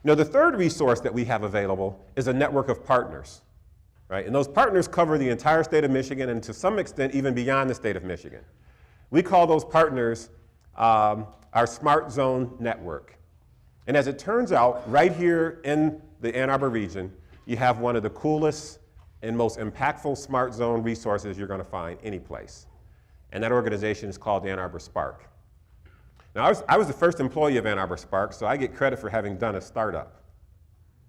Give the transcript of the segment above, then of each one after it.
The third resource that we have available is a network of partners, right? And those partners cover the entire state of Michigan and to some extent even beyond the state of Michigan. We call those partners our Smart Zone Network. And as it turns out, right here in the Ann Arbor region, you have one of the coolest and most impactful Smart Zone resources you're going to find any place. And that organization is called Ann Arbor Spark. Now, I was the first employee of Ann Arbor Spark, so I get credit for having done a startup,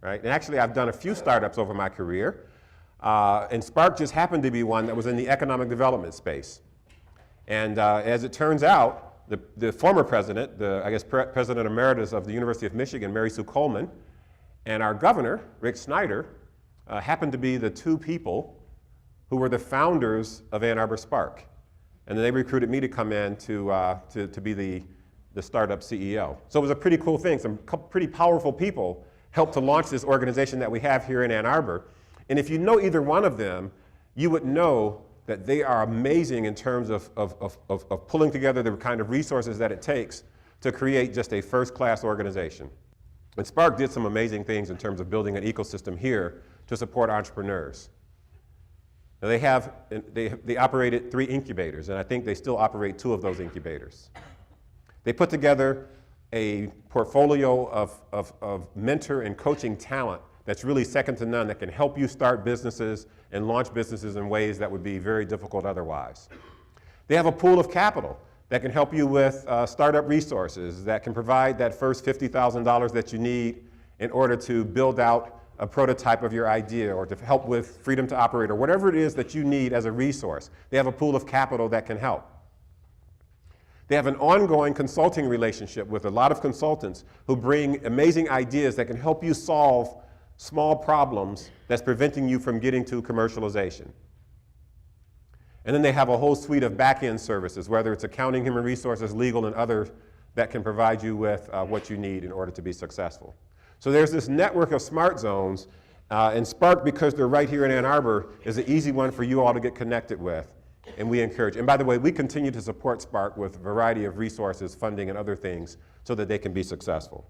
right? And actually, I've done a few startups over my career, and Spark just happened to be one that was in the economic development space. And as it turns out, the former president, President Emeritus of the University of Michigan, Mary Sue Coleman, and our governor, Rick Snyder, happened to be the two people who were the founders of Ann Arbor Spark. And then they recruited me to come in to be the startup CEO. So it was a pretty cool thing. Some pretty powerful people helped to launch this organization that we have here in Ann Arbor. And if you know either one of them, you would know that they are amazing in terms of pulling together the kind of resources that it takes to create just a first-class organization. And Spark did some amazing things in terms of building an ecosystem here to support entrepreneurs. Now they operated 3 incubators, and I think they still operate 2 of those incubators. They put together a portfolio of mentor and coaching talent that's really second to none, that can help you start businesses and launch businesses in ways that would be very difficult otherwise. They have a pool of capital that can help you with startup resources, that can provide that first $50,000 that you need in order to build out a prototype of your idea, or to help with freedom to operate, or whatever it is that you need as a resource. They have a pool of capital that can help. They have an ongoing consulting relationship with a lot of consultants who bring amazing ideas that can help you solve small problems that's preventing you from getting to commercialization. And then they have a whole suite of back-end services, whether it's accounting, human resources, legal, and other, that can provide you with what you need in order to be successful. So there's this network of smart zones, and Spark, because they're right here in Ann Arbor, is an easy one for you all to get connected with, and we encourage. And by the way, we continue to support Spark with a variety of resources, funding, and other things so that they can be successful.